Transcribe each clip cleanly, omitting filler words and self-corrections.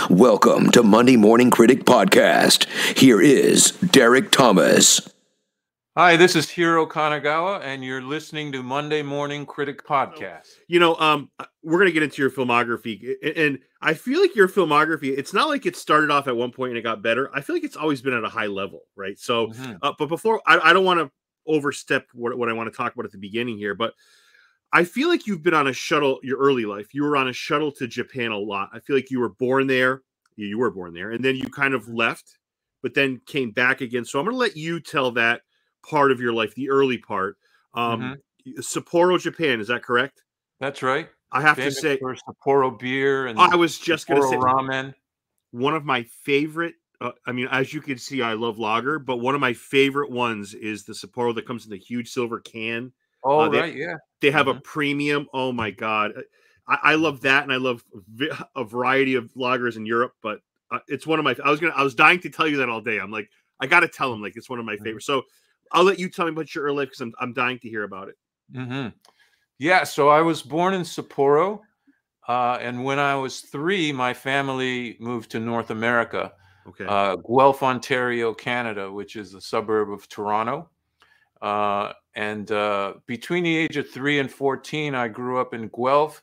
Welcome to Monday Morning Critic Podcast. Here is Derek Thomas. Hi, this is Hiro Kanagawa, and you're listening to Monday Morning Critic Podcast. We're going to get into your filmography, and I feel like your filmography, it's not like it started off at one point and it got better. I feel like it's always been at a high level, right? So, but before, I don't want to overstep what I want to talk about at the beginning here, but I feel like you've been on a shuttle your early life. You were on a shuttle to Japan a lot. I feel like you were born there. You were born there, and then you kind of left, but then came back again. So I'm going to let you tell that part of your life, the early part. Sapporo, Japan, is that correct? That's right. I have to say, for Sapporo beer and I was just going to say ramen. One of my favorite. As you can see, I love lager, but one of my favorite ones is the Sapporo that comes in the huge silver can. Oh, right, yeah. They have a premium. Oh my God, I love that, and I love a variety of lagers in Europe. But it's one of my. I was dying to tell you that all day. I'm like, I got to tell them, like, it's one of my favorites. So I'll let you tell me about your early life because I'm dying to hear about it. Yeah, so I was born in Sapporo, and when I was 3, my family moved to North America. Okay. Guelph, Ontario, Canada, which is a suburb of Toronto. And between the age of 3 and 14, I grew up in Guelph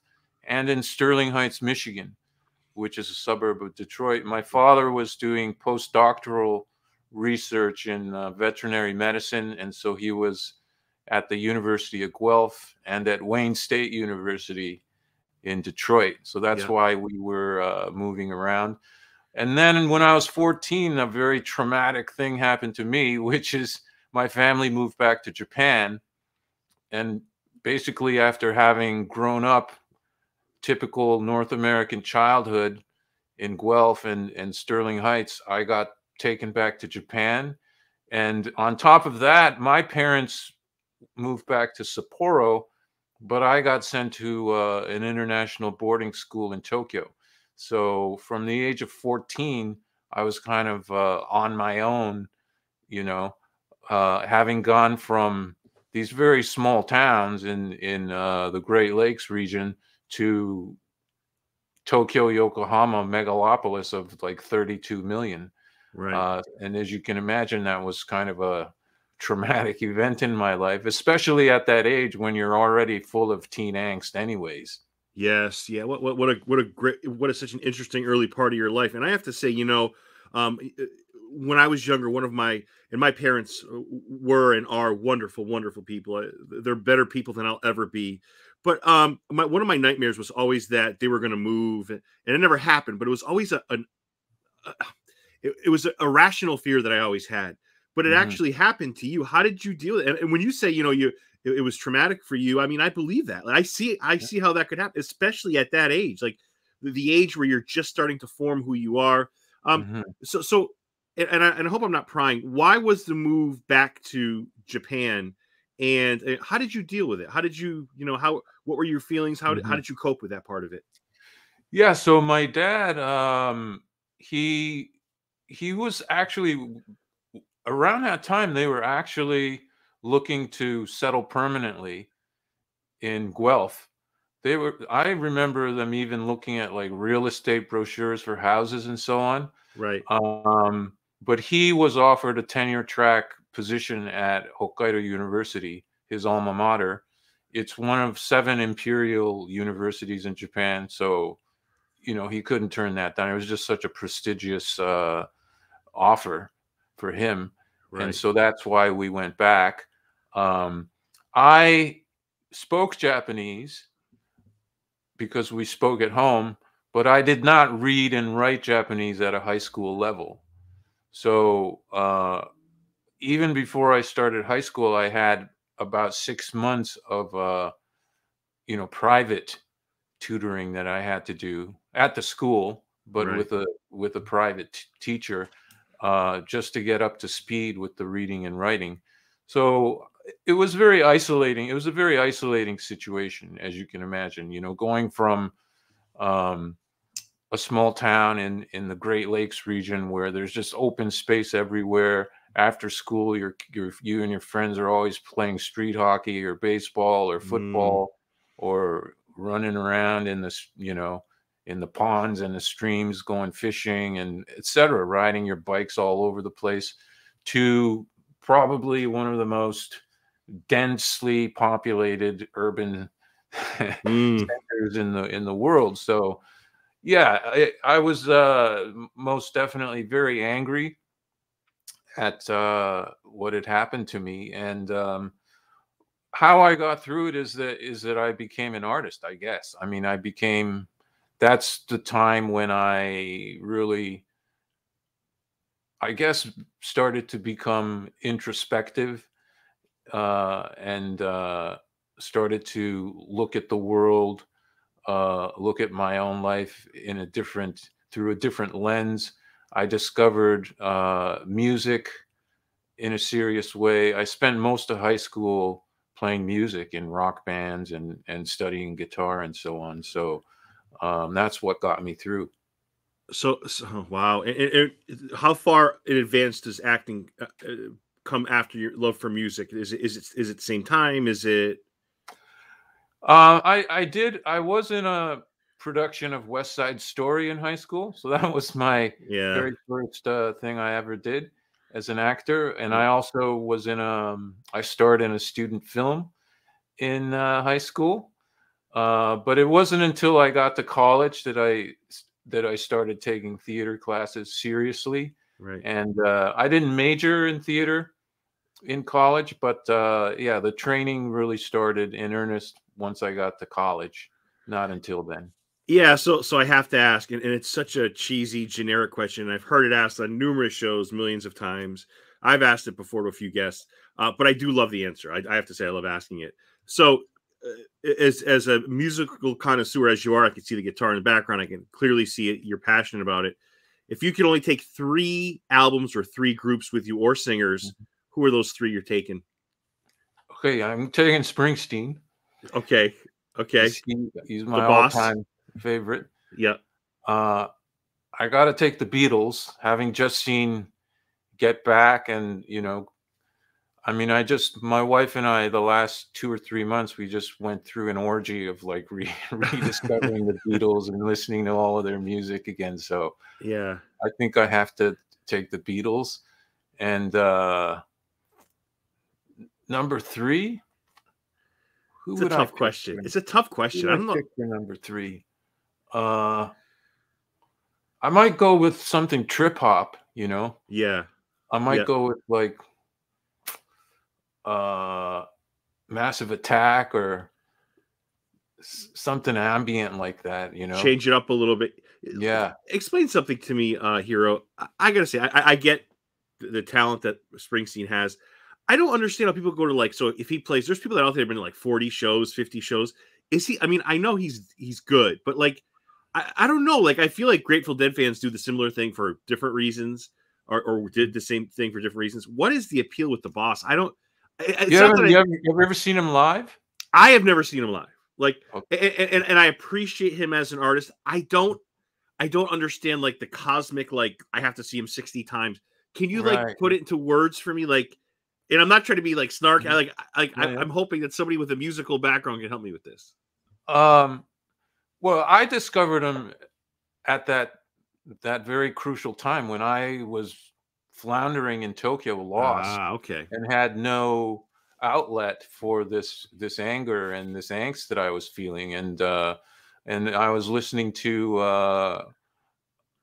and in Sterling Heights, Michigan, which is a suburb of Detroit. My father was doing postdoctoral research in veterinary medicine, and so he was at the University of Guelph and at Wayne State University in Detroit. So that's why we were moving around. And then when I was 14, a very traumatic thing happened to me, which is my family moved back to Japan. And basically, after having grown up, typical North American childhood in Guelph and Sterling Heights, I got taken back to Japan. And on top of that, my parents moved back to Sapporo, but I got sent to an international boarding school in Tokyo. So from the age of 14, I was kind of on my own, having gone from these very small towns in the Great Lakes region to Tokyo, Yokohama, megalopolis of like 32 million. Right. And as you can imagine, that was kind of a traumatic event in my life, especially at that age when you're already full of teen angst anyways. Yes. Yeah. What a such an interesting early part of your life. And I have to say, when I was younger, my parents were and are wonderful, wonderful people. They're better people than I'll ever be. But one of my nightmares was always that they were going to move, and it never happened. But it was always it was a rational fear that I always had. But it actually happened to you. How did you deal with it? And when you say, it was traumatic for you, I mean, I believe that. Like, I see how that could happen, especially at that age, like the age where you're just starting to form who you are. So, and I hope I'm not prying. Why was the move back to Japan, and how did you deal with it? How did you, what were your feelings? How did you cope with that part of it? Yeah. So my dad, he was actually around that time. They were actually looking to settle permanently in Guelph. I remember them even looking at like real estate brochures for houses and so on. Right. But he was offered a tenure track position at Hokkaido University, his alma mater. It's one of 7 imperial universities in Japan. So, he couldn't turn that down. It was just such a prestigious offer for him. Right. And so that's why we went back. I spoke Japanese because we spoke at home, but I did not read and write Japanese at a high school level. So even before I started high school, I had about 6 months of, private tutoring that I had to do at the school, but with a private teacher, just to get up to speed with the reading and writing. So it was very isolating. It was a very isolating situation, as you can imagine, going from a small town in the Great Lakes region where there's just open space everywhere. After school, you and your friends are always playing street hockey or baseball or football or running around in this, in the ponds and the streams, going fishing and etc., riding your bikes all over the place, to probably one of the most densely populated urban centers in the world. So yeah, I was most definitely very angry at what had happened to me, and how I got through it is that I became an artist, I guess. I mean, that's the time when I really, I guess, started to become introspective, and started to look at the world, look at my own life through a different lens. I discovered music in a serious way. I spent most of high school playing music in rock bands and studying guitar and so on. So that's what got me through. So wow. And how far in advance does acting come after your love for music? Is it the same time? Is it? I was in a production of West Side Story in high school, so that was my very first thing I ever did as an actor. And I also was I starred in a student film in high school, but it wasn't until I got to college that I started taking theater classes seriously. Right. And I didn't major in theater in college, but yeah, the training really started in earnest once I got to college, not until then. Yeah, so I have to ask, and it's such a cheesy, generic question. I've heard it asked on numerous shows millions of times. I've asked it before to a few guests, but I do love the answer. I have to say I love asking it. So, as a musical connoisseur as you are, I can see the guitar in the background. I can clearly see it. You're passionate about it. If you could only take 3 albums or 3 groups with you or singers, who are those 3 you're taking? Okay, I'm taking Springsteen. Okay. He's my all-time favorite. Yeah. I got to take the Beatles, having just seen Get Back, and I mean, my wife and I, the last 2 or 3 months, we just went through an orgy of like rediscovering the Beatles and listening to all of their music again. So yeah, I think I have to take the Beatles. And number 3. It's a tough question. It's a tough question. I don't know. For number 3. I might go with something trip hop, Yeah. I might go with like Massive Attack or something ambient like that, Change it up a little bit. Yeah. Explain something to me, Hiro. I gotta say, I get the talent that Springsteen has. I don't understand how people go to so if he plays, there's people that out there have been to 40 shows, 50 shows. Is he? I mean, I know he's good, but I don't know. I feel like Grateful Dead fans do the similar thing for different reasons, or did the same thing for different reasons. What is the appeal with the boss? I don't. You ever seen him live? I have never seen him live. Okay. And I appreciate him as an artist. I don't understand the cosmic I have to see him 60 times. Can you put it into words for me? And I'm not trying to be snarky. I'm hoping that somebody with a musical background can help me with this. Well, I discovered him at that very crucial time when I was floundering in Tokyo, lost, and had no outlet for this anger and this angst that I was feeling, and I was listening to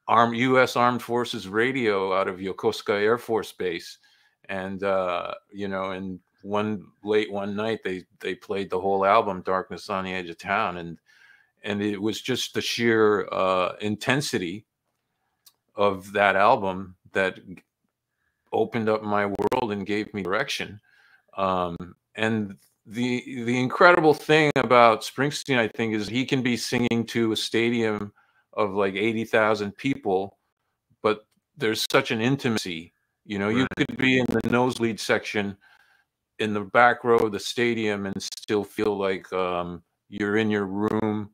U.S. Armed Forces radio out of Yokosuka Air Force Base. And and late one night they played the whole album, Darkness on the Edge of Town, and it was just the sheer intensity of that album that opened up my world and gave me direction. And the incredible thing about Springsteen, I think, is he can be singing to a stadium of 80,000 people, but there's such an intimacy. You could be in the nosebleed section in the back row of the stadium and still feel like you're in your room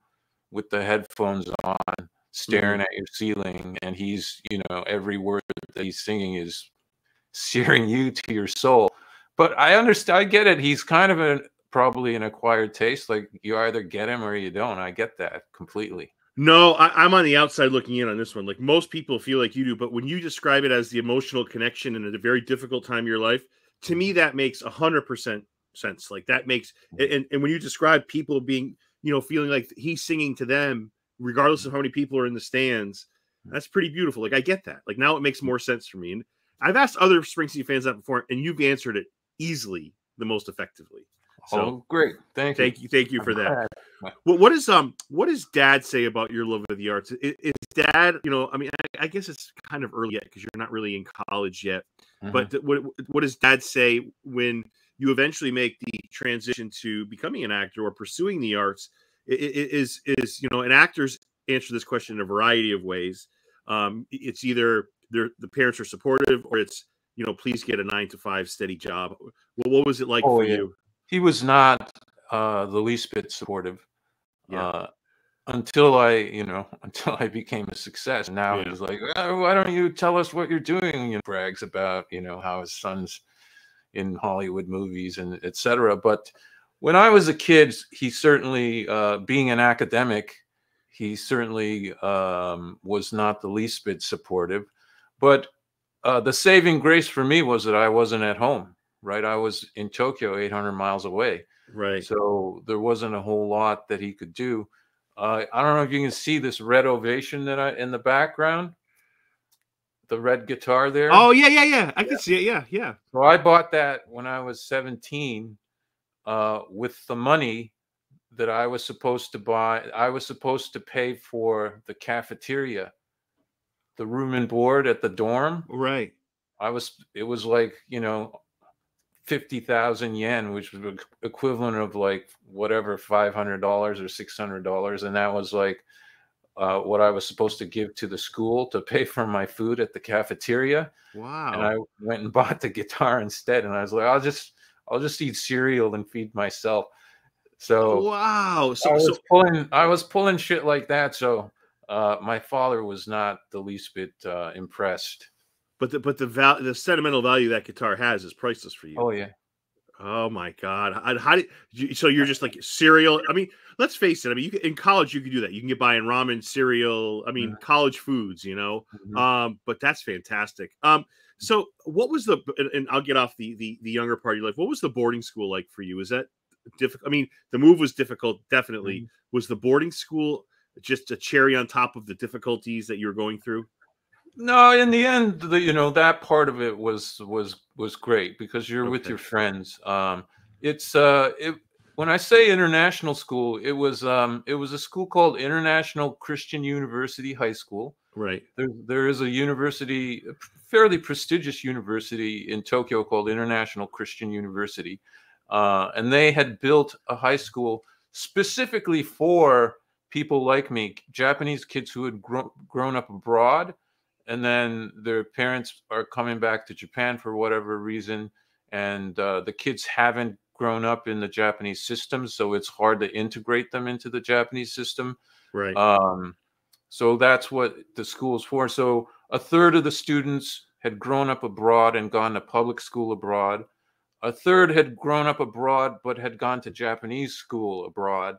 with the headphones on, staring at your ceiling, and he's, every word that he's singing is searing you to your soul. But I understand, I get it. He's kind of probably an acquired taste. You either get him or you don't. I get that completely. No, I'm on the outside looking in on this one. Like most people feel like you do, but when you describe it as the emotional connection in a very difficult time of your life, to me that makes 100% sense. Like that makes and when you describe people being, feeling like he's singing to them, regardless of how many people are in the stands, that's pretty beautiful. Like I get that. Like now it makes more sense for me. And I've asked other Springsteen fans that before, and you've answered it easily, the most effectively. So Oh, great! Thank you. thank you for that. Well, what does Dad say about your love of the arts? Is Dad, I mean, I guess it's kind of early yet because you're not really in college yet. But what does Dad say when you eventually make the transition to becoming an actor or pursuing the arts? Is and actors answer this question in a variety of ways. It's either the parents are supportive, or it's please get a 9-to-5 steady job. Well, what was it like for you? He was not the least bit supportive. Yeah. Until I became a success. Now he's like, oh, why don't you tell us what you're doing? Brags about, how his son's in Hollywood movies and etc. But when I was a kid, he certainly, being an academic, he certainly was not the least bit supportive. But the saving grace for me was that I wasn't at home, right? I was in Tokyo, 800 miles away. Right. So there wasn't a whole lot that he could do. I don't know if you can see this red ovation in the background, the red guitar there. Oh yeah. I can see it. Yeah. So I bought that when I was 17 with the money that I was supposed to buy. I was supposed to pay for the cafeteria, the room and board at the dorm. Right. It was like, 50,000 yen, which was equivalent of like whatever, $500 or $600. And that was like what I was supposed to give to the school to pay for my food at the cafeteria. Wow. And I went and bought the guitar instead. And I was like, I'll just eat cereal and feed myself. So wow. I was pulling shit like that. So my father was not the least bit impressed. But the sentimental value that guitar has is priceless for you. Oh yeah. Oh my God! So you're just like cereal? I mean, let's face it. I mean, in college you can do that. You can get by in ramen, cereal. I mean, college foods. But that's fantastic. So what was and I'll get off the younger part of your life. What was the boarding school like for you? Is that difficult? I mean, the move was difficult, definitely. Was the boarding school just a cherry on top of the difficulties that you were going through? No, in the end, that part of it was great because you're with your friends. When I say international school, it was a school called International Christian University High School. Right. There is a university, a fairly prestigious university in Tokyo called International Christian University, and they had built a high school specifically for people like me, Japanese kids who had grown up abroad. And then their parents are coming back to Japan for whatever reason. And the kids haven't grown up in the Japanese system. So it's hard to integrate them into the Japanese system. Right. So that's what the school is for. So a third of the students had grown up abroad and gone to public school abroad. A third had grown up abroad, but had gone to Japanese school abroad.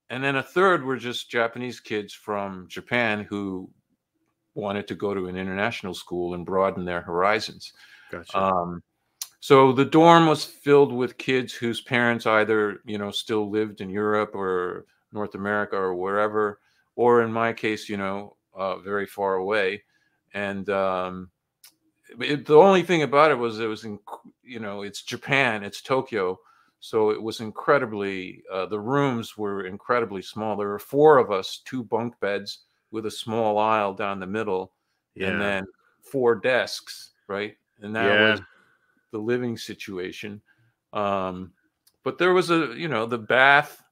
And then a third were just Japanese kids from Japan who wanted to go to an international school and broaden their horizons. Gotcha. So the dorm was filled with kids whose parents either, still lived in Europe or North America or wherever, or in my case, very far away. And the only thing about it was it's Japan, it's Tokyo. So it was incredibly, the rooms were incredibly small. There were 4 of us, 2 bunk beds with a small aisle down the middle, and then 4 desks, right? And that was the living situation. But there was the bath.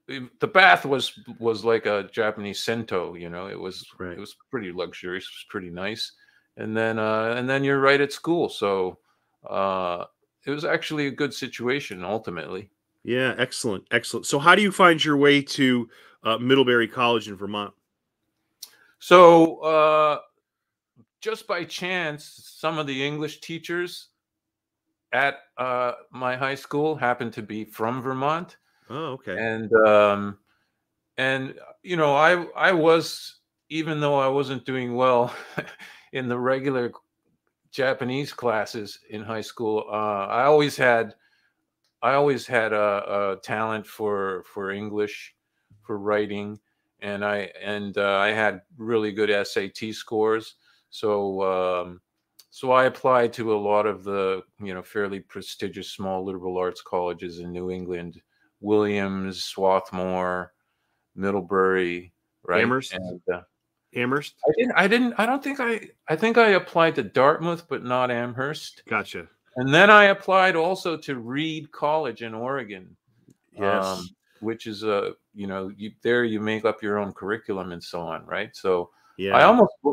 The bath was like a Japanese sento, it was pretty luxurious, it was pretty nice. And then you're right at school, so it was actually a good situation ultimately. Yeah, excellent. So how do you find your way to Middlebury College in Vermont? So just by chance, some of the English teachers at my high school happened to be from Vermont. Oh, okay. And you know, I was, even though I wasn't doing well in the regular Japanese classes in high school, I always had a talent for English, for writing, and I had really good SAT scores. So so I applied to a lot of the, you know, fairly prestigious small liberal arts colleges in New England, Williams, Swarthmore, Middlebury, right? Amherst. And Amherst. I don't think I think I applied to Dartmouth, but not Amherst. Gotcha. And then I applied also to Reed College in Oregon, Yes. which is you know, you make up your own curriculum and so on, right? So Yeah.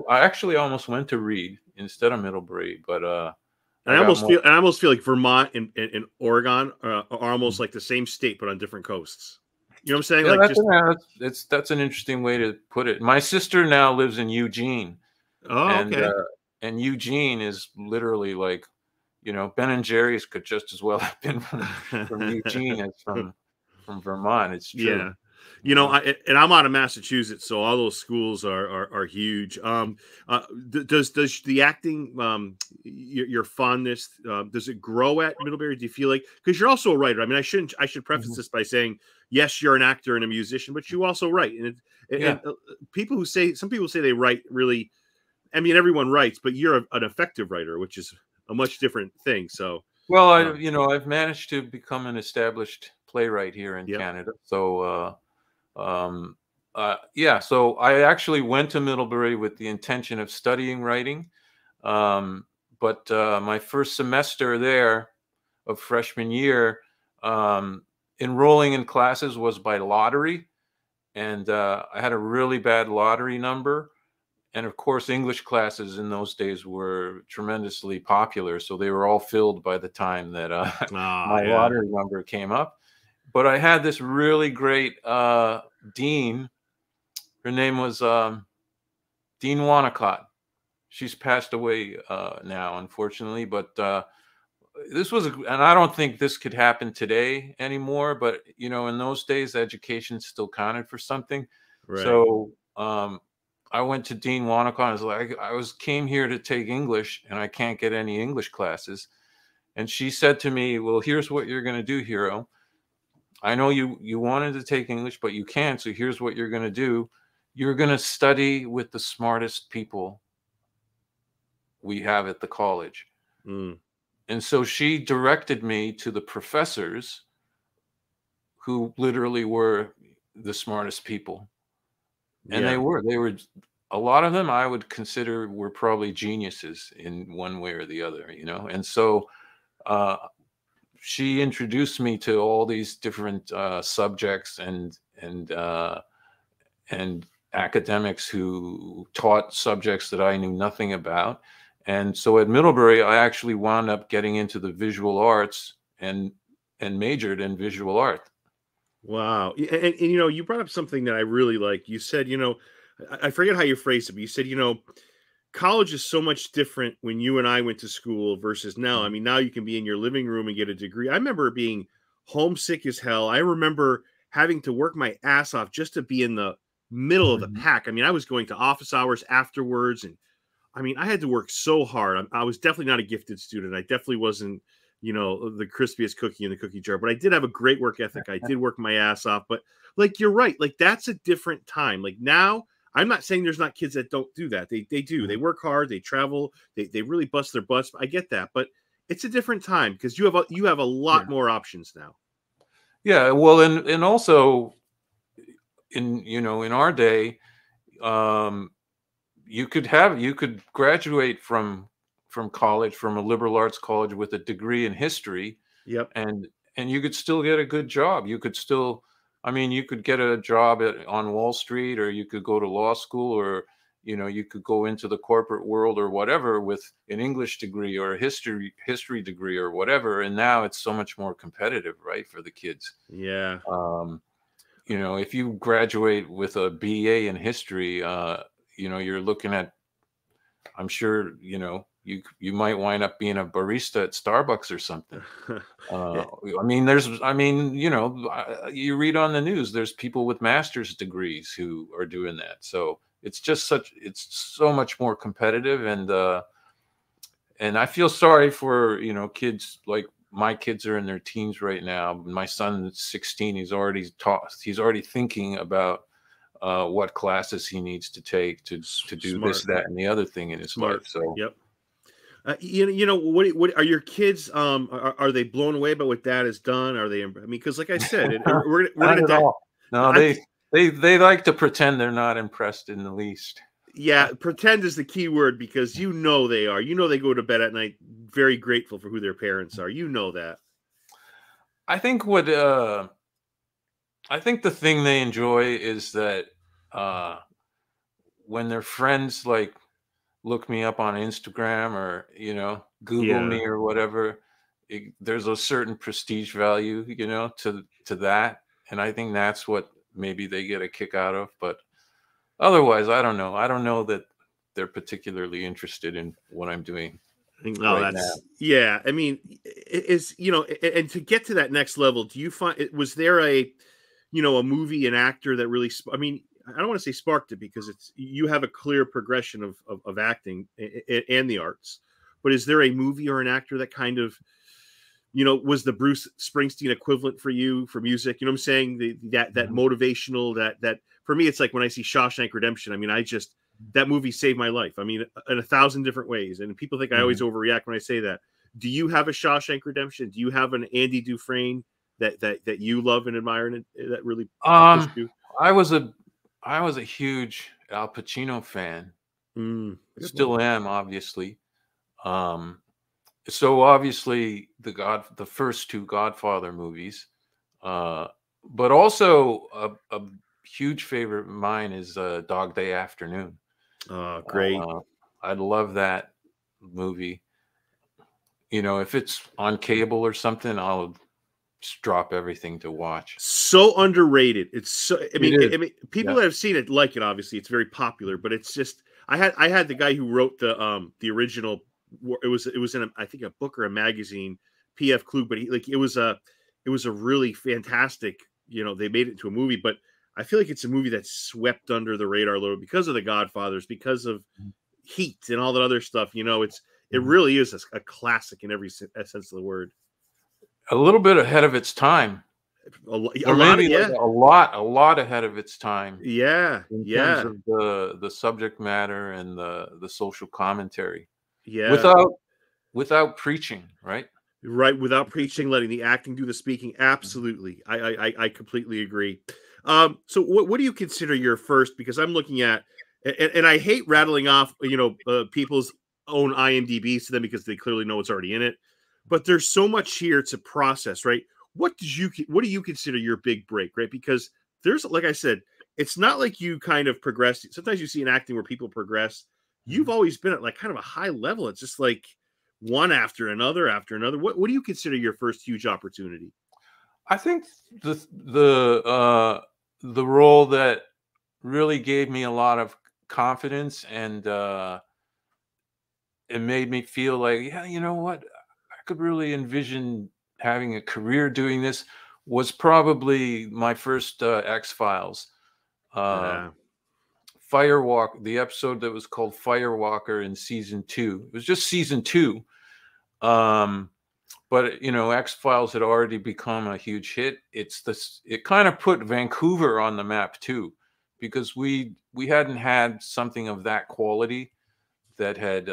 I actually almost went to Reed instead of Middlebury, but And I almost feel like Vermont and Oregon are almost like the same state but on different coasts. You know what I'm saying? Yeah, Like that's an interesting way to put it. My sister now lives in Eugene, oh, okay. And Eugene is literally like, you know, Ben and Jerry's could just as well have been from Eugene as from Vermont. It's true. Yeah. You know, I'm out of Massachusetts, so all those schools are huge. Does the acting, your fondness, does it grow at Middlebury? Do you feel like, because you're also a writer? I mean, I should preface this by saying, yes, you're an actor and a musician, but you also write. And some people say they write really. I mean, everyone writes, but you're an effective writer, which is a much different thing. So, well, you know, I've managed to become an established playwright here in Yep. Canada. So, yeah, so I actually went to Middlebury with the intention of studying writing. But my first semester there of freshman year, enrolling in classes was by lottery. And I had a really bad lottery number. And of course, English classes in those days were tremendously popular. So they were all filled by the time that my lottery number came up. But I had this really great dean. Her name was Dean Wanacott. She's passed away now, unfortunately. But this was, and I don't think this could happen today anymore. But, you know, in those days, education still counted for something. right. So I went to Dean Wanacott. I was like, came here to take English, and I can't get any English classes. And she said to me, "Well, here's what you're going to do, Hiro. I know you wanted to take English, but you can't. So here's what you're going to do. You're going to study with the smartest people we have at the college." And so she directed me to the professors who literally were the smartest people. And they were a lot of them I would consider were probably geniuses in one way or the other, you know? And so she introduced me to all these different subjects and academics who taught subjects that I knew nothing about. And so at Middlebury, I actually wound up getting into the visual arts and majored in visual art. Wow. And you know, you brought up something that I really like. You said, you know, I forget how you phrased it, but you said, you know, college is so much different when you and I went to school versus now. I mean, now you can be in your living room and get a degree. I remember being homesick as hell. I remember having to work my ass off just to be in the middle of the pack. I mean, I was going to office hours afterwards. And I mean, I had to work so hard. I was definitely not a gifted student. I definitely wasn't, you know, the crispiest cookie in the cookie jar, but I did have a great work ethic. I did work my ass off, but like, you're right. Like, that's a different time. Like now, I'm not saying there's not kids that don't do that. They do. They work hard. They travel. They really bust their butts. I get that, but it's a different time because you have a lot more options now. Yeah. Well, and also in our day, you could graduate from college, from a liberal arts college with a degree in history. Yep. And you could still get a good job. You could still, I mean, you could get a job on Wall Street, or you could go to law school, or, you know, you could go into the corporate world or whatever with an English degree or a history degree or whatever. And now it's so much more competitive, right, for the kids. Yeah. You know, if you graduate with a BA in history, you know, you're looking at, I'm sure, you know, you might wind up being a barista at Starbucks or something. Yeah. I mean, you know, you read on the news, there's people with master's degrees who are doing that. So it's so much more competitive, and I feel sorry for, you know, kids. Like my kids are in their teens right now. My son is 16. He's already thinking about what classes he needs to take to do Smart. this, that, and the other thing in his life. So yep. You know what are your kids? Are they blown away by what Dad has done? Are they? I mean, because like I said, we're not at gonna. all. No, they like to pretend they're not impressed in the least. Yeah, pretend is the key word, because you know they are. You know they go to bed at night very grateful for who their parents are. You know that. I think the thing they enjoy is that when their friends like look me up on Instagram or, you know, Google me or whatever, there's a certain prestige value, you know, to that. And I think that's what maybe they get a kick out of. But otherwise, I don't know. I don't know that they're particularly interested in what I'm doing. No, yeah. I mean, is, you know, and to get to that next level, do you find was there a, you know, a movie, an actor that really, I mean, I don't want to say sparked it, because you have a clear progression of acting and the arts, but is there a movie or an actor that kind of, you know, was the Bruce Springsteen equivalent for you for music? You know what I'm saying? That motivational, that for me, it's like when I see Shawshank Redemption, I mean, that movie saved my life. I mean, in 1,000 different ways. And people think I always overreact when I say that. Do you have a Shawshank Redemption? Do you have an Andy Dufresne that you love and admire, and that really pushed you? I was a huge Al Pacino fan. Still am, obviously. So obviously the first two Godfather movies, but also a huge favorite of mine is Dog Day Afternoon. Oh, great. I love that movie. You know, if it's on cable or something, I'll just drop everything to watch. So underrated. It's so, I mean, people that have seen it like it, obviously it's very popular, but it's just, I had the guy who wrote the original, it was in I think a book or a magazine, P.F. Klug, but it was a really fantastic, you know, they made it into a movie, but I feel like it's a movie that's swept under the radar a little because of the Godfathers, because of Heat and all that other stuff. You know, it really is a classic in every sense of the word. A little bit ahead of its time. A lot ahead of its time. Yeah. In terms of the subject matter and the social commentary. Yeah. Without preaching, right? Right. Without preaching, letting the acting do the speaking. Absolutely. I completely agree. So what do you consider your first? Because I'm looking at, and I hate rattling off, you know, people's own IMDb's to them because they clearly know what's already in it. But there's so much here to process, right? What do you consider your big break, right? Because there's, like I said, it's not like you kind of progressed. Sometimes you see in acting where people progress. You've always been at like kind of a high level. It's just like one after another after another. What do you consider your first huge opportunity? I think the role that really gave me a lot of confidence and it made me feel like, yeah, you know what, I could really envision having a career doing this, was probably my first XFiles. Firewalk, the episode that was called Firewalker in season 2. It was just season 2. But you know, XFiles had already become a huge hit. It kind of put Vancouver on the map too, because we hadn't had something of that quality that had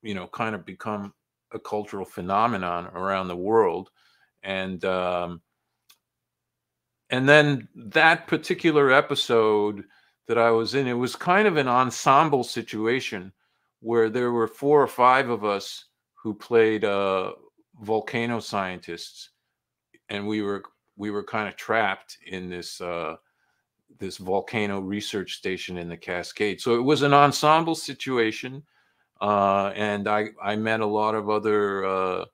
you know, kind of become a cultural phenomenon around the world. And then that particular episode that I was in, it was kind of an ensemble situation where there were 4 or 5 of us who played volcano scientists, and we were kind of trapped in this this volcano research station in the Cascades. So it was an ensemble situation, and I met a lot of other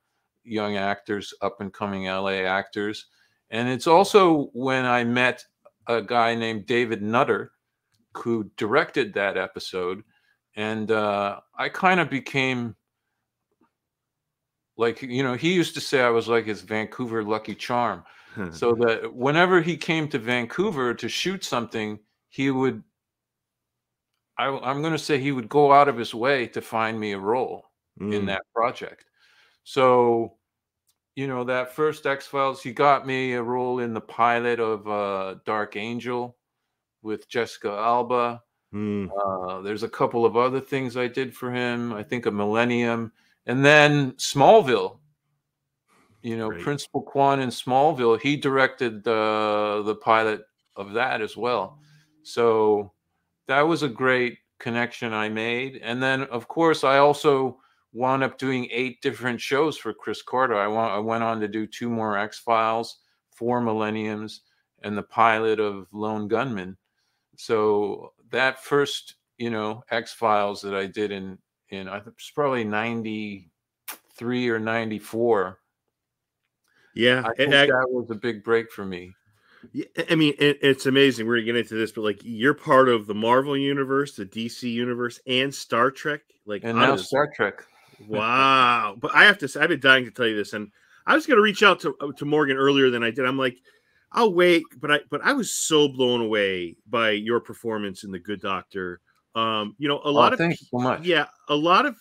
young actors, up and coming LA actors. And it's also when I met a guy named David Nutter, who directed that episode. And I kind of became like, he used to say I was like his Vancouver Lucky Charm. So that whenever he came to Vancouver to shoot something, he would, I'm going to say he would go out of his way to find me a role in that project. So, that first X-Files, he got me a role in the pilot of Dark Angel with Jessica Alba. There's a couple of other things I did for him. I think a Millennium. And then Smallville, Right. Principal Quan in Smallville, he directed the pilot of that as well. So that was a great connection I made. And then, of course, I also wound up doing 8 different shows for Chris Carter. I went on to do 2 more X-Files, 4 Millenniums, and the pilot of Lone Gunman. So that first, X-Files that I did in I think it's probably 93 or 94. Yeah, I think that was a big break for me. I mean, it's amazing. We're gonna get into this, but like, you're part of the Marvel universe, the DC universe, and Star Trek. Like, And now Star Trek. Wow! But I have to say, I've been dying to tell you this, and I was gonna reach out to Morgan earlier than I did. I'm like, I'll wait, but I was so blown away by your performance in The Good Doctor. A lot of thanks so much. Yeah, a lot of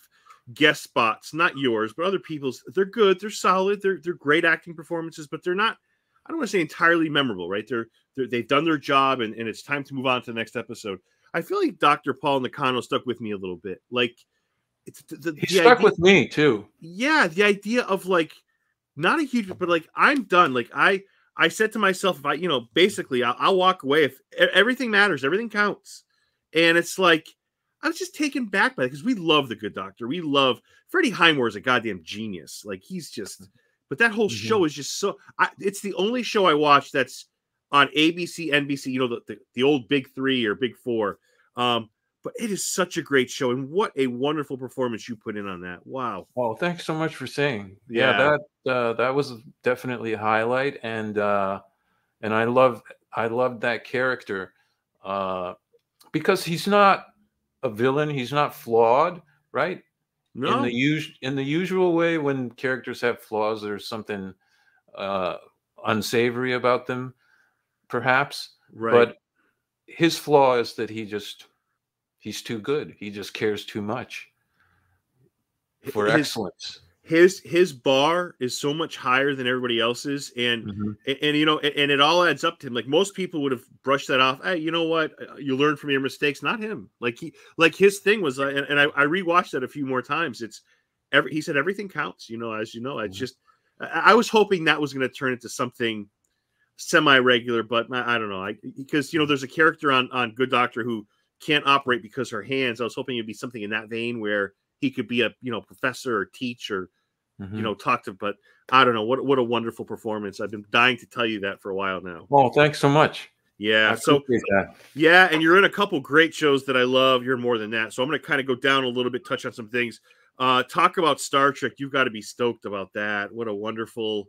guest spots, not yours, but other people's. They're good, they're solid, they're great acting performances, but they're not. I don't want to say entirely memorable, right? They've done their job, and it's time to move on to the next episode. I feel like Dr. Paul Nakano stuck with me a little bit. Like, it's he stuck with me too. Yeah, the idea of like, not a huge, but like, I'm done. Like, I said to myself, if I, basically, I'll walk away if everything matters, everything counts. And it's like, I was just taken back by it because we love The Good Doctor. We love Freddie Highmore is a goddamn genius. Like, he's just, but that whole show is just so. It's the only show I watch that's on ABC, NBC. The old Big 3 or Big 4. But it is such a great show, and what a wonderful performance you put in on that. Wow. Oh, thanks so much for saying. Yeah, that was definitely a highlight, and I loved that character because he's not a villain. He's not flawed, right? No. In the usual way, when characters have flaws, there's something unsavory about them, perhaps. Right. But his flaw is that he's too good. He just cares too much for excellence. His bar is so much higher than everybody else's, and it all adds up to him. Like, most people would have brushed that off. Hey, you know what? You learn from your mistakes. Not him. Like, his thing was, and I rewatched that a few more times. He said everything counts. As you know, it's just, I was hoping that was going to turn into something semi-regular, but I don't know. Because there's a character on Good Doctor who can't operate because her hands. I was hoping it'd be something in that vein where he could be a professor or teach or talk to. But I don't know. What a wonderful performance. I've been dying to tell you that for a while now. Oh, thanks so much. Yeah. Yeah, and you're in a couple great shows that I love. You're more than that. So I'm going to kind of go down a little bit, touch on some things. Talk about Star Trek. You've got to be stoked about that. What a wonderful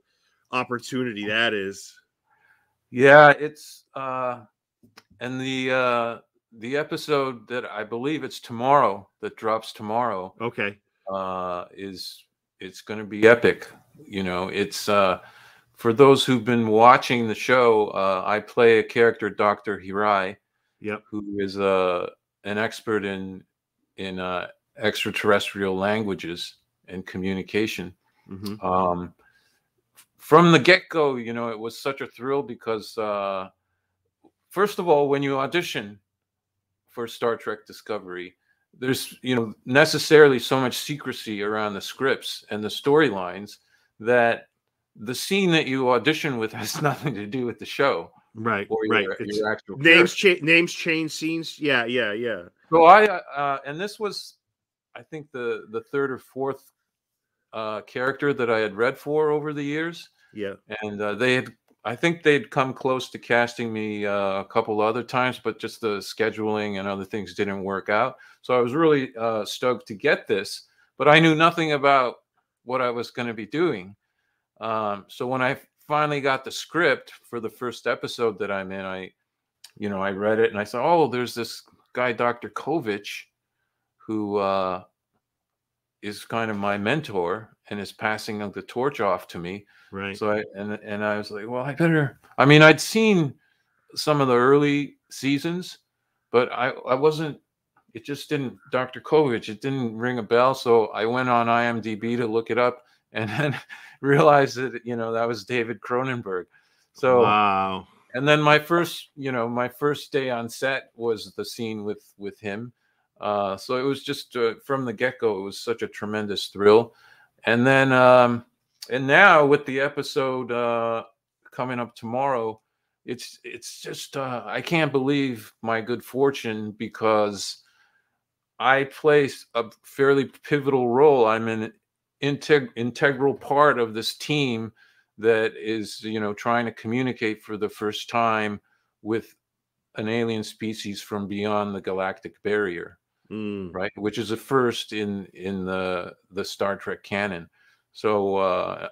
opportunity that is. Yeah, it's and the episode that I believe it's tomorrow that drops tomorrow. Okay. It's going to be epic. It's for those who've been watching the show. I play a character, Dr. Hirai, who is an expert in extraterrestrial languages and communication. From the get-go, it was such a thrill because first of all, when you audition for Star Trek Discovery, there's necessarily so much secrecy around the scripts and the storylines that the scene that you audition with has nothing to do with the show, right? Or your actual names change scenes. Yeah. So and this was, I think, the third or fourth character that I had read for over the years. Yeah, and I think they'd come close to casting me a couple other times, but just the scheduling and other things didn't work out. So I was really stoked to get this, but I knew nothing about what I was going to be doing. So when I finally got the script for the first episode that I'm in, I read it and I thought, oh, there's this guy, Dr. Kovich, who is kind of my mentor and is passing the torch off to me. Right. So I was like, well, I better. I mean, I'd seen some of the early seasons, but I wasn't. It just didn't. Dr. Kovich, it didn't ring a bell. So I went on IMDb to look it up, and then realized that that was David Cronenberg. So wow. And then my first day on set was the scene with him. So it was just from the get-go, it was such a tremendous thrill. And then and now with the episode coming up tomorrow, it's just I can't believe my good fortune, because I play a fairly pivotal role. I'm an integral part of this team that is, trying to communicate for the first time with an alien species from beyond the galactic barrier, right? Which is a first in the Star Trek canon. So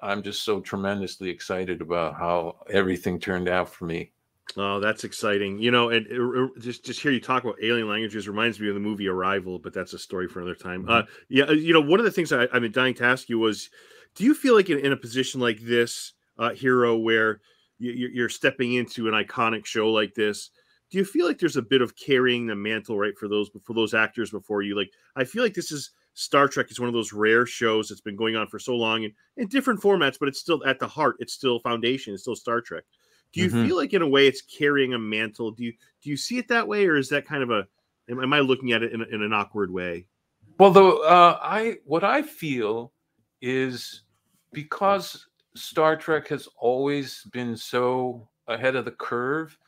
I'm just so tremendously excited about how everything turned out for me. Oh, that's exciting. And just hear you talk about alien languages reminds me of the movie Arrival, but that's a story for another time. One of the things I've been dying to ask you was, do you feel like in a position like this, Hiro, where you're stepping into an iconic show like this, do you feel like there's a bit of carrying the mantle, right, for those actors before you? Like, I feel like Star Trek is one of those rare shows that's been going on for so long and in different formats, but it's still at the heart. It's still foundation. It's still Star Trek. Do you feel like in a way it's carrying a mantle? Do you see it that way, or is that kind of am I looking at it in an awkward way? Well, what I feel is, because Star Trek has always been so ahead of the curve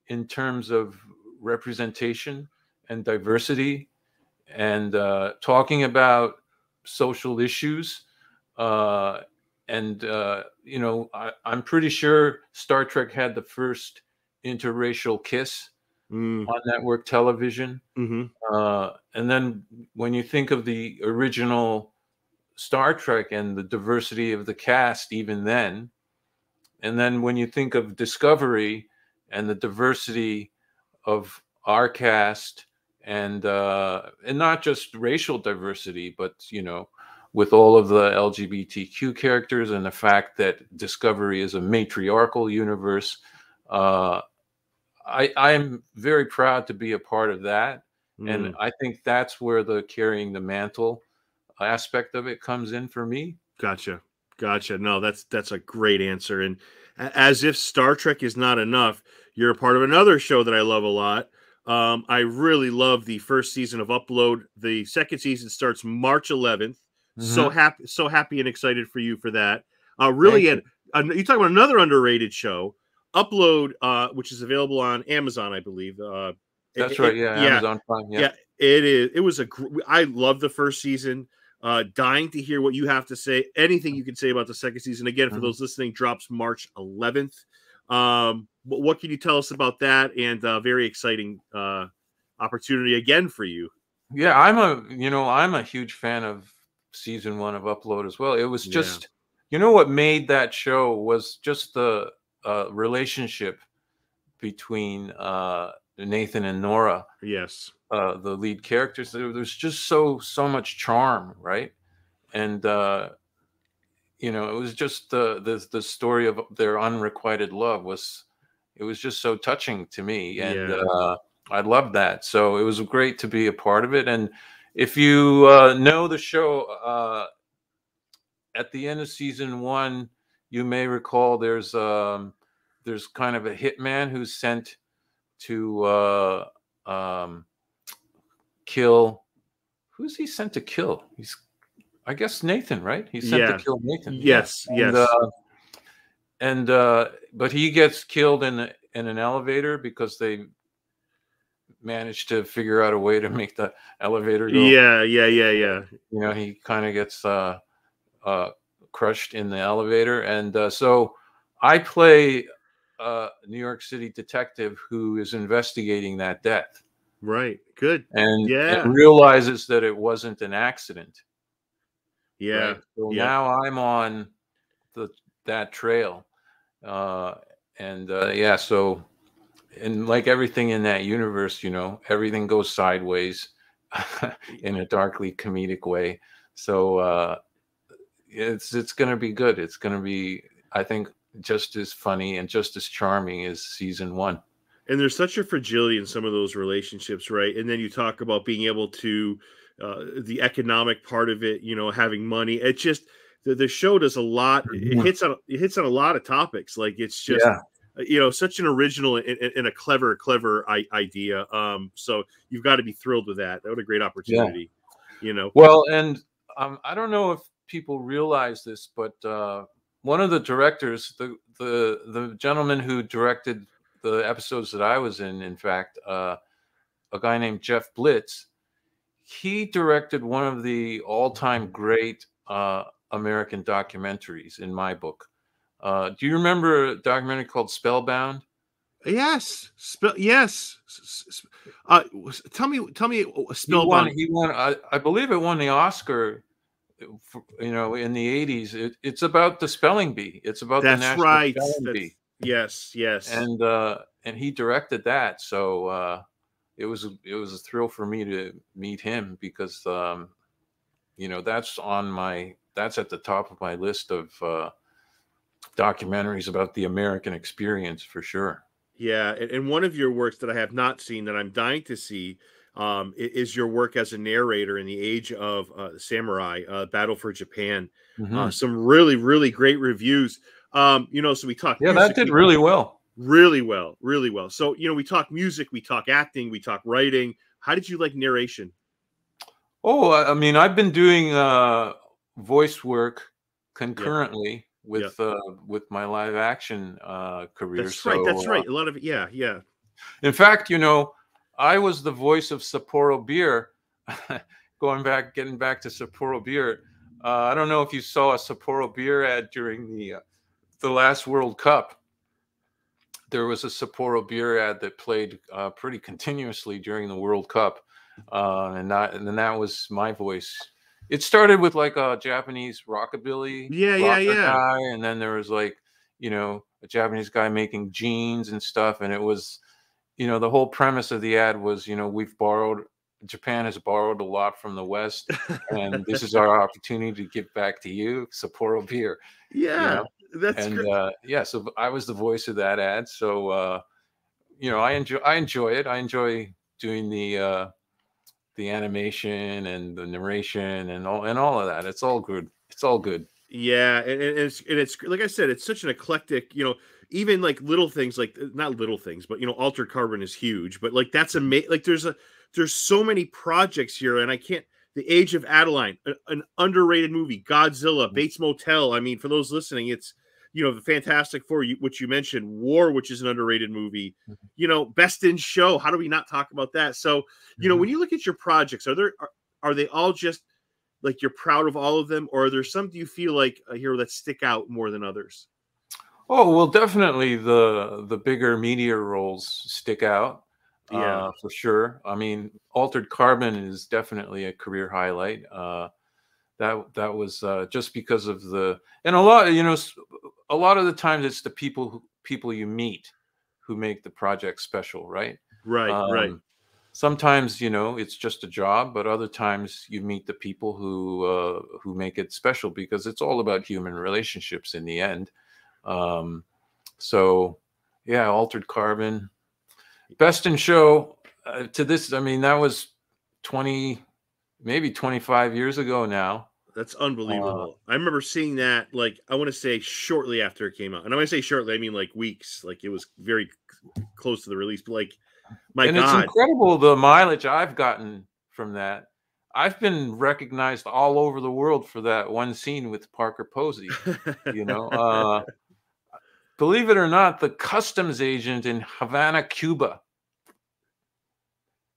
in terms of representation and diversity, and talking about social issues. I'm pretty sure Star Trek had the first interracial kiss on network television. And then when you think of the original Star Trek and the diversity of the cast even then, and then when you think of Discovery and the diversity of our cast, and not just racial diversity, but with all of the LGBTQ characters, and the fact that Discovery is a matriarchal universe, I'm very proud to be a part of that. And I think that's where the carrying the mantle aspect of it comes in for me. Gotcha. No, that's a great answer. And as if Star Trek is not enough, you're a part of another show that I love a lot. I really love the first season of Upload. The second season starts March 11th. So happy and excited for you for that. You talk about another underrated show, Upload, which is available on Amazon, I believe. That's right. Yeah, Amazon Prime. Yeah, it is. I love the first season. Dying to hear what you have to say. Anything you can say about the second season. Again, for those listening, drops March 11th. What can you tell us about that? And very exciting opportunity again for you. Yeah, I'm a huge fan of season 1 of Upload as well. It was just, what made that show was just the relationship between Nathan and Nora. Yes. The lead characters. There's just so much charm, right? And it was just the story of their unrequited love was just so touching to me, and I loved that. So it was great to be a part of it. And if you know the show, at the end of season 1, you may recall there's kind of a hitman who's sent to kill. Who's he sent to kill? He's, I guess, Nathan, right? He's sent to kill Nathan. Yes. But he gets killed in an elevator because they managed to figure out a way to make the elevator go. Yeah. He kind of gets crushed in the elevator, and so I play a New York City detective who is investigating that death. Right. Good. And realizes that it wasn't an accident. Yeah. Right? So now I'm on that trail. So, and like everything in that universe, everything goes sideways. in a darkly comedic way. So it's going to be good. It's going to be, I think, just as funny and just as charming as season 1. And there's such a fragility in some of those relationships, right? And then you talk about being able to the economic part of it, you know, having money. It just the show does a lot. It hits on a lot of topics. Like it's just you know, such an original and a clever idea. So you've got to be thrilled with that. What a great opportunity, you know. Well, and I don't know if people realize this, but one of the directors, the gentleman who directed the episodes that I was in fact, a guy named Jeff Blitz, he directed one of the all-time great American documentaries in my book. Do you remember a documentary called Spellbound? Yes. Yes. Tell me. Spellbound. He won. I believe it won the Oscar. You know, in the 80s. It's about the spelling bee. It's about the national spelling bee. Yes. And he directed that. So it was a thrill for me to meet him because you know, that's at the top of my list of documentaries about the American experience for sure. Yeah, and one of your works that I have not seen that I'm dying to see is your work as a narrator in the Age of Samurai, Battle for Japan. Some really, really great reviews. You know, so we talked. Yeah, that did really well. Really well. So, you know, we talk music, we talk acting, we talk writing. How did you like narration? Oh, I mean, I've been doing voice work concurrently with my live action career. That's right. A lot of it. Yeah. In fact, you know, I was the voice of Sapporo beer. Getting back to Sapporo beer. I don't know if you saw a Sapporo beer ad during the last World Cup. There was a Sapporo beer ad that played pretty continuously during the World Cup, and then that was my voice. It started with like a Japanese rockabilly guy, and then there was like, you know, a Japanese guy making jeans and stuff, and it was, you know, the whole premise of the ad was, you know, Japan has borrowed a lot from the West, and this is our opportunity to give back to you, Sapporo beer. Yeah, you know? that's great. So I was the voice of that ad. So you know, I enjoy it. I enjoy doing the animation and the narration and all of that. It's all good. Yeah, and it's like I said, it's such an eclectic, you know, even like little things, like not little things, but you know, Altered Carbon is huge, but like that's amazing. Like there's so many projects here, and I can't. The Age of Adeline, an underrated movie, Godzilla, Bates Motel. I mean, for those listening, it's, you know, the Fantastic Four, which you mentioned, War, which is an underrated movie, you know, Best in Show. How do we not talk about that? So, you know, when you look at your projects, are they all just like you're proud of all of them, or are there some do you feel like here that stick out more than others? Oh, well, definitely the bigger media roles stick out. Yeah, for sure. I mean, Altered Carbon is definitely a career highlight. That was just because of and a lot of the times it's the people you meet who make the project special, right? Right. Sometimes, you know, it's just a job, but other times you meet the people who make it special because it's all about human relationships in the end. So yeah, Altered Carbon. Best in Show to this, I mean, that was 25 years ago now. That's unbelievable. I remember seeing that, like, I want to say shortly after it came out. And when I say shortly, I mean like weeks. Like it was very close to the release. But like, my God. It's incredible the mileage I've gotten from that. I've been recognized all over the world for that one scene with Parker Posey, you know. Believe it or not, the customs agent in Havana, Cuba,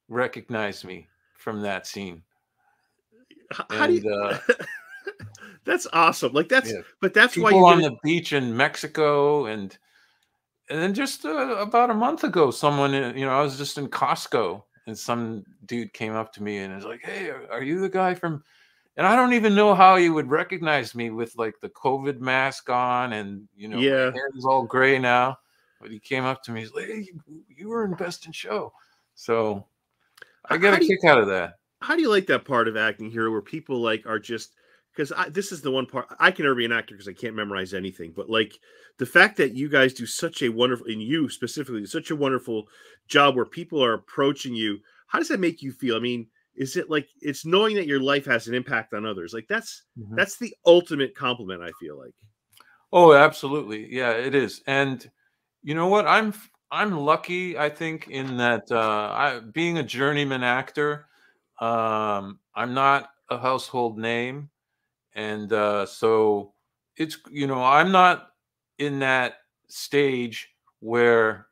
recognized me from that scene. How do you... That's awesome. Like that's, but that's people why on the beach in Mexico, and then just about a month ago, someone, you know, I was just in Costco, and some dude came up to me and was like, "Hey, are you the guy from?" And I don't even know how he would recognize me with like the COVID mask on, and you know, my hair is all gray now. But he came up to me, he's like, "Hey, you were in Best in Show," so I get a kick out of that. how do you like that part of acting here where people like are just because this is the one part I can never be an actor because I can't memorize anything, but like the fact that you guys do such a wonderful, and you specifically, such a wonderful job where people are approaching you. How does that make you feel? I mean, is it like it's knowing that your life has an impact on others? Like that's the ultimate compliment, I feel like. Oh, absolutely. Yeah, it is. And you know what? I'm lucky, I think, in that I being a journeyman actor, I'm not a household name. And so it's, I'm not in that stage where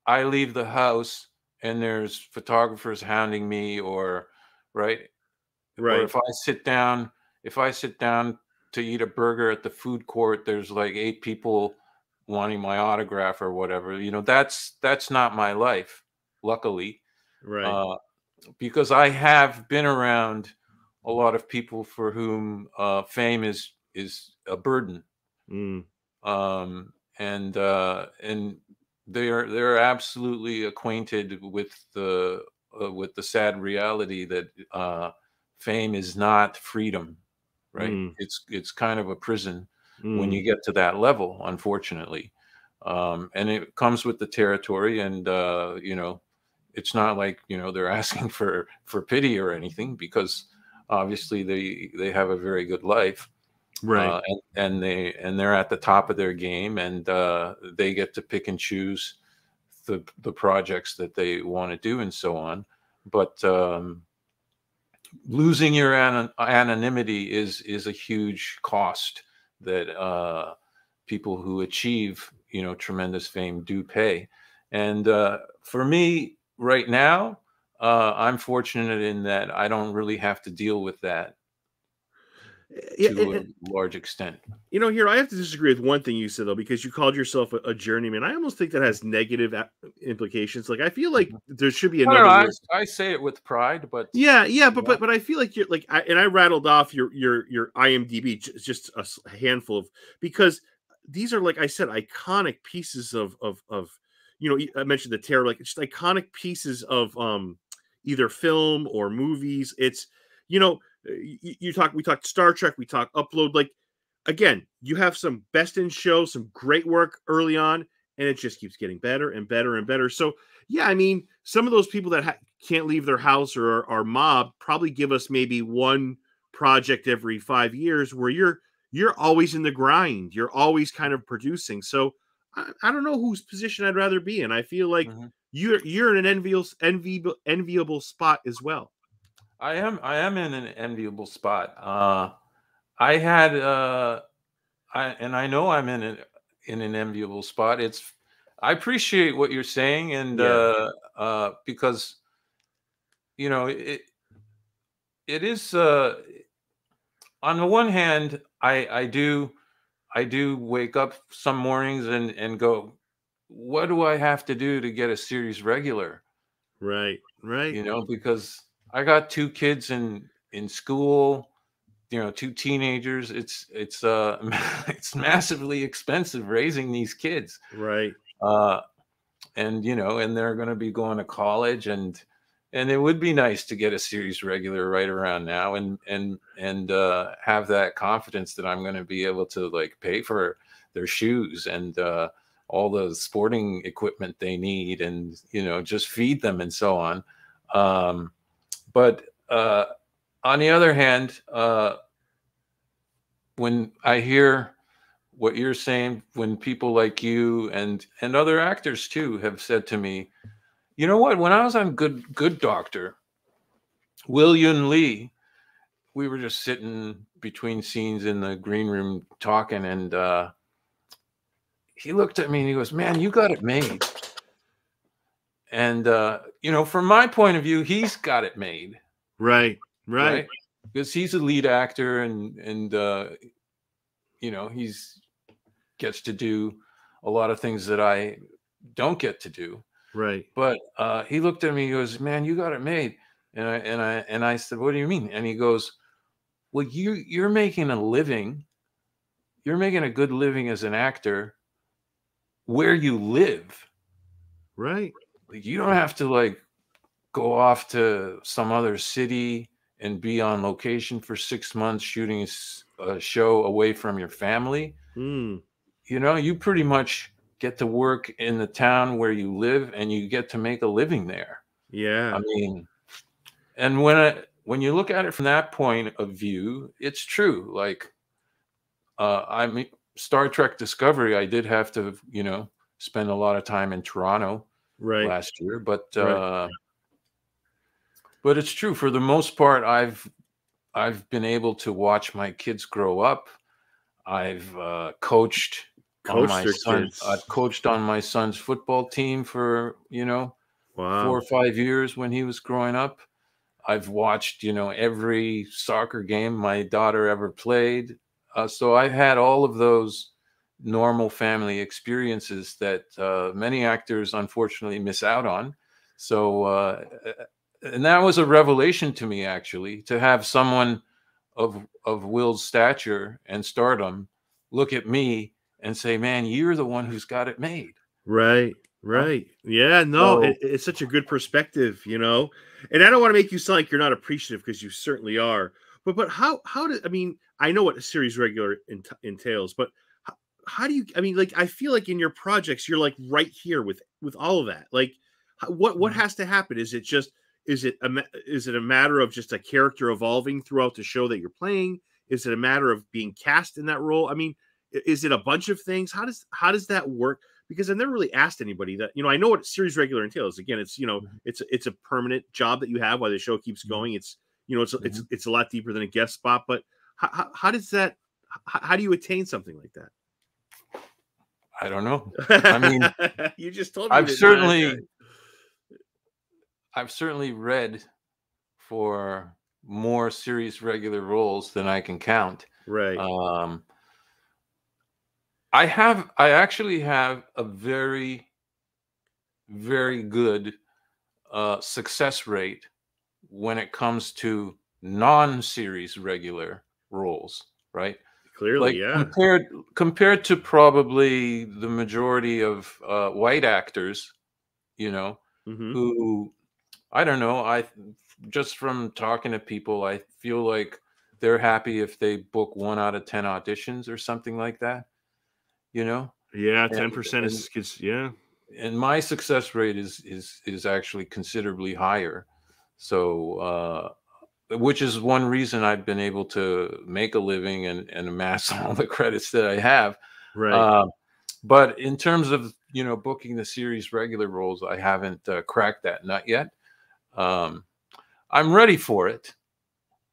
I leave the house and there's photographers hounding me, or right, or Right. if I sit down to eat a burger at the food court, there's like 8 people wanting my autograph or whatever. That's not my life, luckily, Right. uh, because I have been around a lot of people for whom fame is a burden, Mm. and they're absolutely acquainted with the sad reality that fame is not freedom, right? Mm. It's kind of a prison when Mm. you get to that level, unfortunately, and it comes with the territory, and it's not like they're asking for pity or anything, because obviously they have a very good life, Right. and they're at the top of their game, and they get to pick and choose the projects that they want to do and so on. But losing your anonymity is a huge cost that people who achieve tremendous fame do pay. And for me right now, I'm fortunate in that I don't really have to deal with that Yeah. to a large extent. Here I have to disagree with one thing you said though, because you called yourself a journeyman. I almost think that has negative implications. Like I feel like there should be I don't know. another word. I say it with pride, but Yeah, yeah, but yeah. but I feel like you're like, and I rattled off your IMDb, just a handful of, because these are, like I said, iconic pieces of I mentioned the terror, like it's just iconic pieces of either film or movies. It's we talked Star Trek, we talked Upload, like again, you have some best in show, some great work early on, and it just keeps getting better and better and better. So yeah, I mean, some of those people that can't leave their house or are mobbed probably give us maybe one project every 5 years where you're always in the grind. You're always kind of producing. So I don't know whose position I'd rather be in. I feel like Mhm. you're in an enviable spot as well. I am in an enviable spot. I had I know I'm in an enviable spot. I appreciate what you're saying, and Yeah. because it is, on the one hand, I do wake up some mornings and go, what do I have to do to get a series regular? Right. Right. Because I got 2 kids in school, 2 teenagers. It's it's massively expensive raising these kids. Right. Uh, and they're going to be going to college, and it would be nice to get a series regular right around now, and have that confidence that I'm going to be able to like pay for their shoes and all the sporting equipment they need, and just feed them and so on. But on the other hand, when I hear what you're saying, when people like you and other actors too have said to me, you know what, when I was on Good Doctor, William Lee, we were just sitting between scenes in the green room talking, and he looked at me and he goes, man, you got it made. And from my point of view, he's got it made. Right. Right. Right, because he's a lead actor, and he's gets to do a lot of things that I don't get to do. Right. But he looked at me, he goes, man, you got it made. And I said, what do you mean? And he goes, well, you're making a living, you're making a good living as an actor where you live. Right. Like, you don't have to like go off to some other city and be on location for 6 months shooting a show away from your family. Mm. You know, you pretty much get to work in the town where you live, and you get to make a living there. Yeah. I mean, and when you look at it from that point of view, it's true. Like, I mean, Star Trek Discovery, I did have to, you know, spend a lot of time in Toronto Right. last year, but Right. but it's true. For the most part, I've been able to watch my kids grow up. I've coached on Coach my their son. kids. I've coached on my son's football team for, you know, Wow. 4 or 5 years when he was growing up. I've watched, you know, every soccer game my daughter ever played. So I've had all of those normal family experiences that many actors unfortunately miss out on. So, and that was a revelation to me, actually, to have someone of Will's stature and stardom look at me and say, "Man, you're the one who's got it made." Right. Right. Yeah. No, So, it's such a good perspective, you know. And I don't want to make you sound like you're not appreciative, because you certainly are. But how do I mean? I know what a series regular entails, but how do you? I mean, like, I feel like in your projects, you're like right here with all of that. Like, what has to happen? Is it just is it a matter of just a character evolving throughout the show that you're playing? Is it a matter of being cast in that role? I mean, is it a bunch of things? How does that work? Because I've never really asked anybody that. You know, I know what series regular entails. Again, it's, you know, it's a permanent job that you have while the show keeps going. It's, you know, it's a lot deeper than a guest spot. But how does that? How do you attain something like that? I don't know. I mean, you just told me. I've certainly read for more series regular roles than I can count. Right. I actually have a very, very good success rate when it comes to non-series regular roles, right? Clearly, Like, yeah. compared to probably the majority of white actors, you know, who, I don't know, I just from talking to people, I feel like they're happy if they book 1 out of 10 auditions or something like that, you know? Yeah, And 10% is yeah. and my success rate is actually considerably higher. So, which is one reason I've been able to make a living and amass all the credits that I have. Right. But in terms of, you know, booking the series regular roles, I haven't cracked that nut yet. I'm ready for it.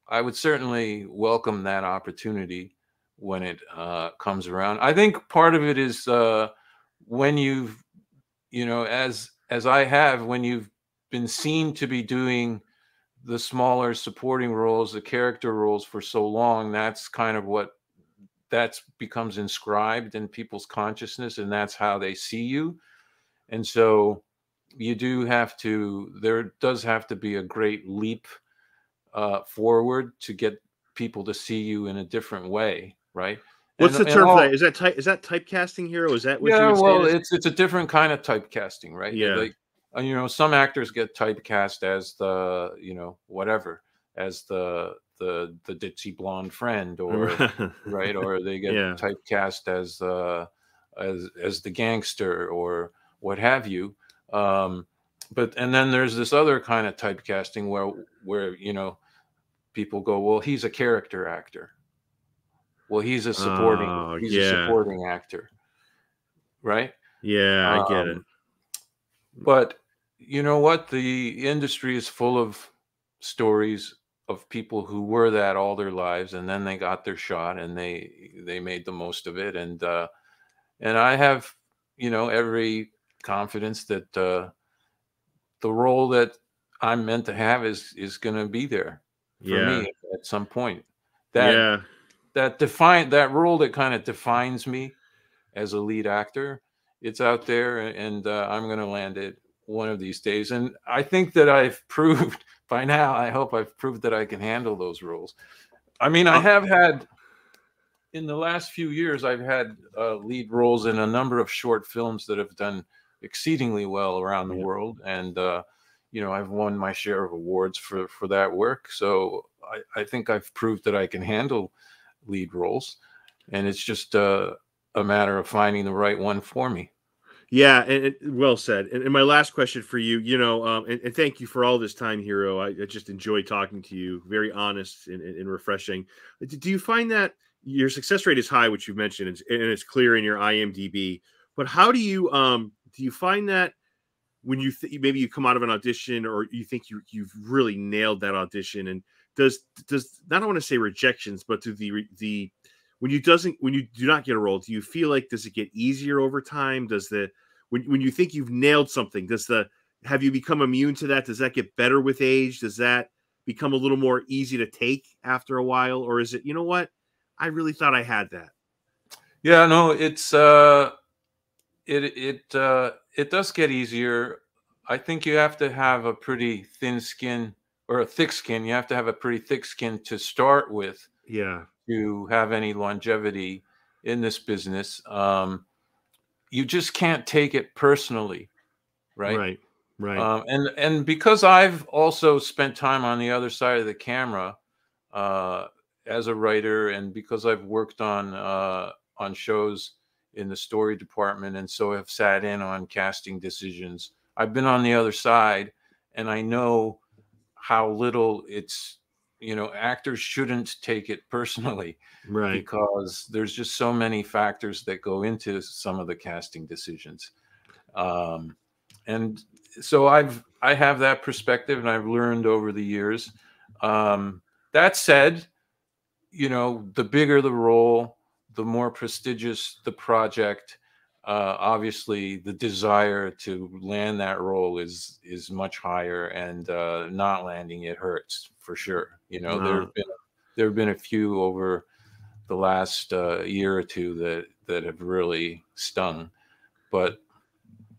I would certainly welcome that opportunity when it comes around. I think part of it is when you've, you know, as I have, when you've been seen to be doing the smaller supporting roles, the character roles for so long, that's kind of what that's becomes inscribed in people's consciousness, and that's how they see you. And so you do have to, there does have to be a great leap forward to get people to see you in a different way, right? What's the And term for all, that? Is that typecasting, Hero? Is that what you yeah, would say well, it is? it's a different kind of typecasting, right? Yeah. Like, you know, some actors get typecast as the, you know, whatever, as the ditzy blonde friend, or right, or they get Yeah. typecast as the gangster or what have you. But and then there's this other kind of typecasting where you know, people go, well, he's a character actor. Well, he's a Oh, yeah. supporting actor, right? Yeah, I get it. Um, but you know what? The industry is full of stories of people who were that all their lives, and then they got their shot, and they made the most of it. And I have, you know, every confidence that the role that I'm meant to have is going to be there for Yeah. me at some point. That Yeah. that role that kind of defines me as a lead actor, it's out there, and I'm going to land it one of these days. And I think that I've proved by now, I hope I've proved that I can handle those roles. I mean, I have had, in the last few years, I've had lead roles in a number of short films that have done exceedingly well around the world. And, I've won my share of awards for that work. So I think I've proved that I can handle lead roles, and it's just a matter of finding the right one for me. Yeah, and well said. And my last question for you, and thank you for all this time, Hiro. I just enjoy talking to you. Very honest and refreshing. Do you find that your success rate is high, which you mentioned, and it's clear in your IMDb? But how do you find that when you maybe you come out of an audition, or you think you've really nailed that audition, and does I don't want to say rejections, but to the when you do not get a role, do you feel like, does it get easier over time? When you think you've nailed something, have you become immune to that? Does that get better with age? Does that become a little more easy to take after a while? Or is it, you know what, I really thought I had that? Yeah, no, it's it does get easier. I think you have to have a pretty thin skin or a thick skin. You have to have a pretty thick skin to start with. Yeah. To have any longevity in this business. You just can't take it personally, right? Right. And because I've also spent time on the other side of the camera as a writer, and because I've worked on shows in the story department, and so have sat in on casting decisions, I've been on the other side, and I know how little it's, actors shouldn't take it personally, right? Because there's just so many factors that go into some of the casting decisions. And so I have that perspective, and I've learned over the years. That said, the bigger the role, the more prestigious the project, obviously the desire to land that role is much higher, and not landing it hurts for sure. There have been a few over the last year or two that have really stung, but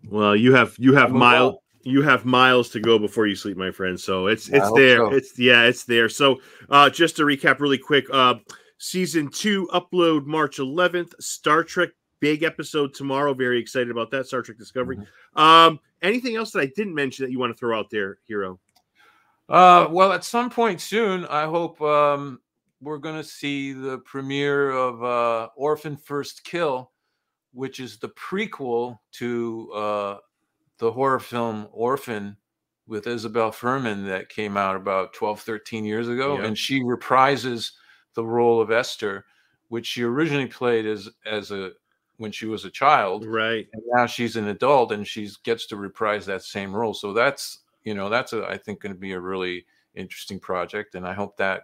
well, you have miles to go before you sleep, my friend. So it's there. So. It's there. So just to recap really quick, season 2 upload March 11th. Star Trek big episode tomorrow. Very excited about that. Star Trek Discovery. Mm-hmm. Anything else that I didn't mention that you want to throw out there, Hiro? Well, at some point soon, I hope we're going to see the premiere of Orphan First Kill, which is the prequel to the horror film Orphan with Isabel Fuhrman that came out about 12, 13 years ago. Yep. And she reprises the role of Esther, which she originally played when she was a child. Right. And now she's an adult, and she gets to reprise that same role. So that's I think going to be a really interesting project, and I hope that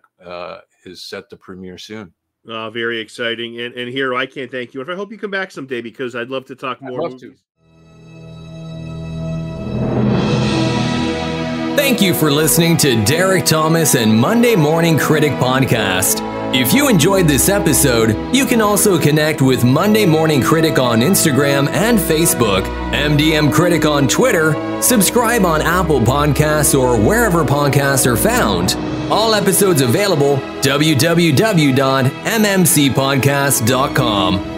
is set to premiere soon. Very exciting. And Hiro, I can't thank you. I hope you come back someday, because I'd love to talk more. I'd love to. Thank you for listening to Derek Thomas and Monday Morning Critic Podcast. If you enjoyed this episode, you can also connect with Monday Morning Critic on Instagram and Facebook, MDM Critic on Twitter, subscribe on Apple Podcasts or wherever podcasts are found. All episodes available, www.mmcpodcast.com.